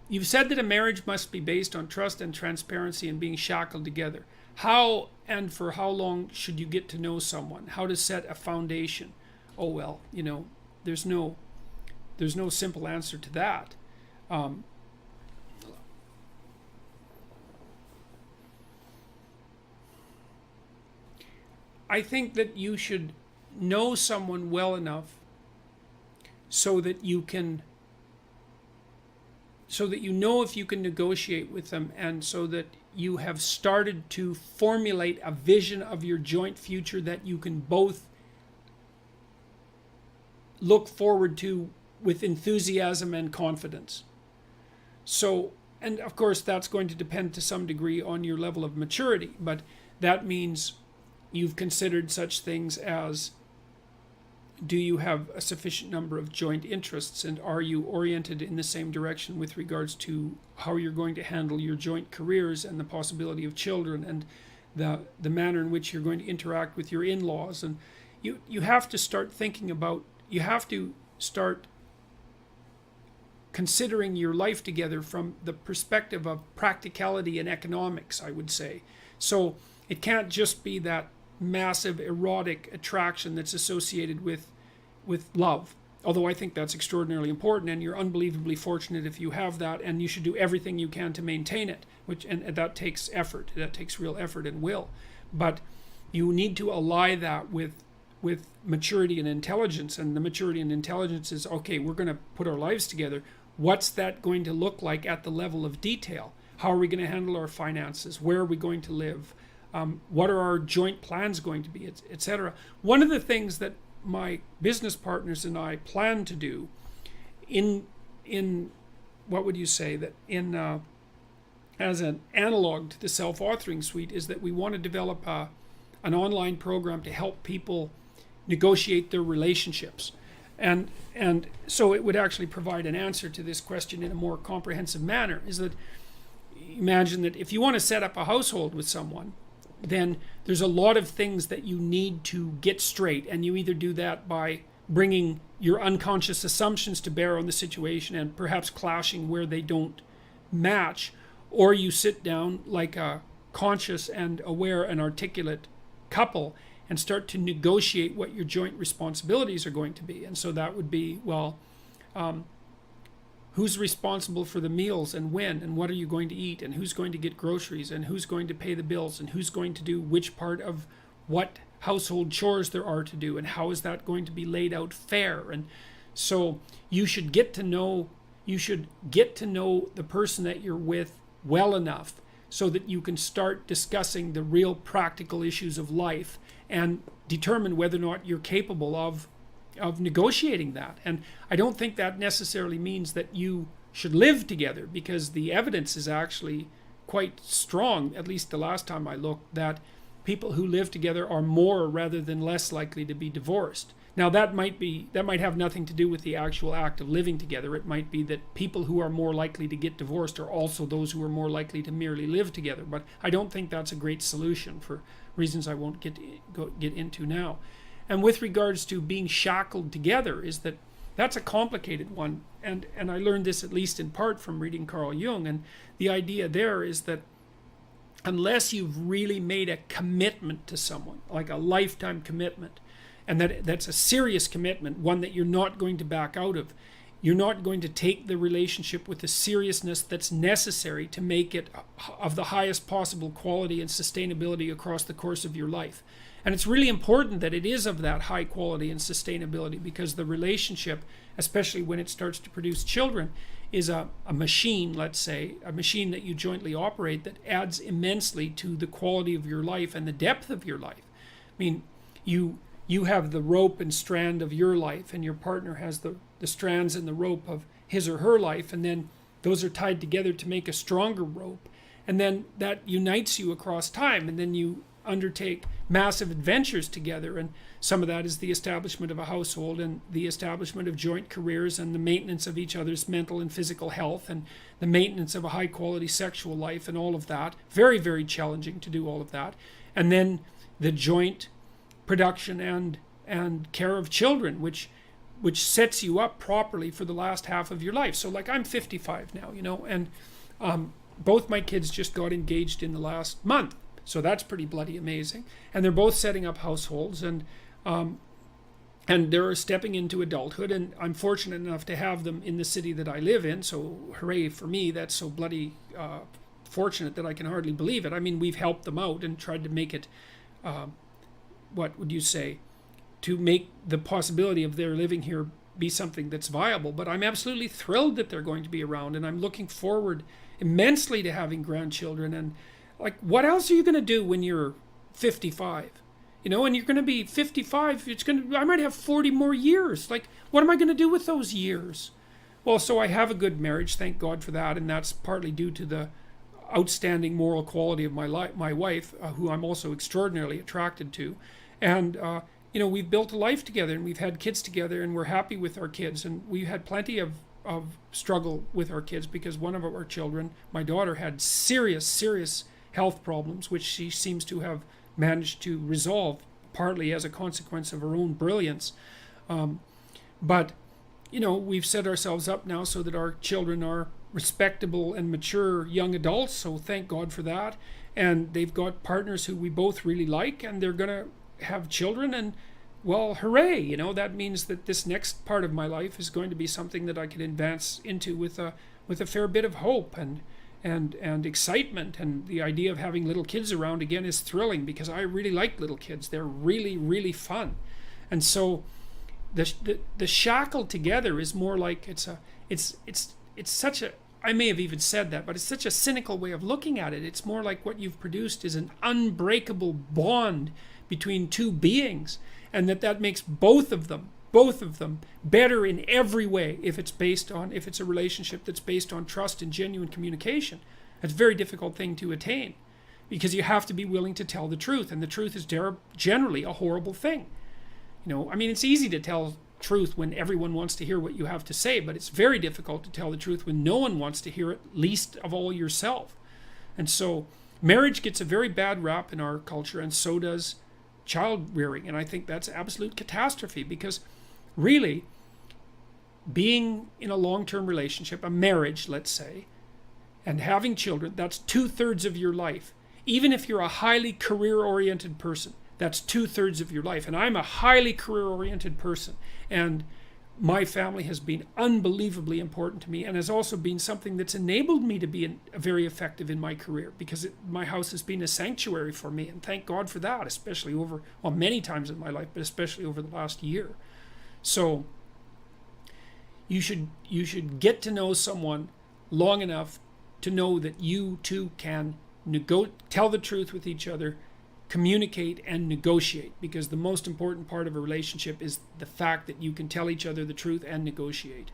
you've said that a marriage must be based on trust and transparency and being shackled together. How and for how long should you get to know someone? How to set a foundation? Oh, well, there's no simple answer to that. I think that you should know someone well enough so that you know if you can negotiate with them, and so that you have started to formulate a vision of your joint future that you can both look forward to with enthusiasm and confidence. So, and of course that's going to depend to some degree on your level of maturity, but that means you've considered such things as, do you have a sufficient number of joint interests, and are you oriented in the same direction with regards to how you're going to handle your joint careers and the possibility of children, and the manner in which you're going to interact with your in-laws. And you have to start thinking about, you have to start considering your life together from the perspective of practicality and economics, I would say. So it can't just be that massive erotic attraction that's associated with love, although I think that's extraordinarily important, and you're unbelievably fortunate if you have that, and you should do everything you can to maintain it, and that takes effort. That takes real effort and will. But you need to ally that with maturity and intelligence, and the maturity and intelligence is, okay, we're going to put our lives together. What's that going to look like at the level of detail? How are we going to handle our finances? Where are we going to live? What are our joint plans going to be, etc. One of the things that my business partners and I plan to do in what would you say, that in as an analog to the self-authoring suite, is that we want to develop an online program to help people negotiate their relationships. And so it would actually provide an answer to this question in a more comprehensive manner, is that imagine that if you want to set up a household with someone, then there's a lot of things that you need to get straight, and you either do that by bringing your unconscious assumptions to bear on the situation and perhaps clashing where they don't match, or you sit down like a conscious and aware and articulate couple and start to negotiate what your joint responsibilities are going to be. And so that would be, well, who's responsible for the meals and when, and what are you going to eat, and who's going to get groceries, and who's going to pay the bills, and who's going to do which part of what household chores there are to do, and how is that going to be laid out fair. And so you should get to know the person that you're with well enough so that you can start discussing the real practical issues of life and determine whether or not you're capable of negotiating that. And I don't think that necessarily means that you should live together, because the evidence is actually quite strong, at least the last time I looked, that people who live together are more rather than less likely to be divorced. Now that might have nothing to do with the actual act of living together. It might be that people who are more likely to get divorced are also those who are more likely to merely live together. But I don't think that's a great solution for reasons I won't get into now. And with regards to being shackled together, is that that's a complicated one. And I learned this at least in part from reading Carl Jung. And the idea there is that unless you've really made a commitment to someone, like a lifetime commitment, and that's a serious commitment, one that you're not going to back out of, you're not going to take the relationship with the seriousness that's necessary to make it of the highest possible quality and sustainability across the course of your life. And it's really important that it is of that high quality and sustainability, because the relationship, especially when it starts to produce children, is a machine, let's say, a machine that you jointly operate that adds immensely to the quality of your life and the depth of your life. I mean, you have the rope and strand of your life, and your partner has the strands and the rope of his or her life, and then those are tied together to make a stronger rope. And then that unites you across time, and then you undertake massive adventures together, and some of that is the establishment of a household and the establishment of joint careers and the maintenance of each other's mental and physical health and the maintenance of a high quality sexual life and all of that. Very, very challenging to do all of that. And then the joint production and care of children, which which sets you up properly for the last half of your life. So like I'm 55 now, you know, and both my kids just got engaged in the last month. So that's pretty bloody amazing. And they're both setting up households, and they're stepping into adulthood, and I'm fortunate enough to have them in the city that I live in. So hooray for me. That's so bloody fortunate that I can hardly believe it. I mean, we've helped them out and tried to make it, what would you say, to make the possibility of their living here be something that's viable. But I'm absolutely thrilled that they're going to be around, and I'm looking forward immensely to having grandchildren. And like, what else are you going to do when you're 55? You know, and you're going to be 55, I might have 40 more years. Like, what am I going to do with those years? Well, so I have a good marriage, thank God for that, and that's partly due to the outstanding moral quality of my wife, who I'm also extraordinarily attracted to. And, you know, we've built a life together, and we've had kids together, and we're happy with our kids. And we've had plenty of struggle with our kids, because one of our children, my daughter, had serious health problems, which she seems to have managed to resolve, partly as a consequence of her own brilliance. But, you know, we've set ourselves up now so that our children are respectable and mature young adults, so thank God for that. And they've got partners who we both really like, and they're going to have children, and well, hooray, you know, that means that this next part of my life is going to be something that I can advance into with a fair bit of hope and excitement. And the idea of having little kids around again is thrilling, because I really like little kids. They're really fun. And so the shackled together is more like it's such a, I may have even said that, but it's such a cynical way of looking at it. It's more like what you've produced is an unbreakable bond between two beings, and that makes both of them better in every way if it's a relationship that's based on trust and genuine communication. It's a very difficult thing to attain, because you have to be willing to tell the truth, and the truth is generally a horrible thing. You know, I mean, it's easy to tell truth when everyone wants to hear what you have to say, but it's very difficult to tell the truth when no one wants to hear it, least of all yourself. And so marriage gets a very bad rap in our culture, and so does child rearing. And I think that's absolute catastrophe, because really, being in a long-term relationship, a marriage, let's say, and having children, that's 2/3 of your life. Even if you're a highly career-oriented person, that's 2/3 of your life. And I'm a highly career-oriented person, and my family has been unbelievably important to me, and has also been something that's enabled me to be very effective in my career, because my house has been a sanctuary for me, and thank God for that, especially over, well, many times in my life, but especially over the last year. So you should get to know someone long enough to know that you two can tell the truth with each other, communicate, and negotiate, because the most important part of a relationship is the fact that you can tell each other the truth and negotiate.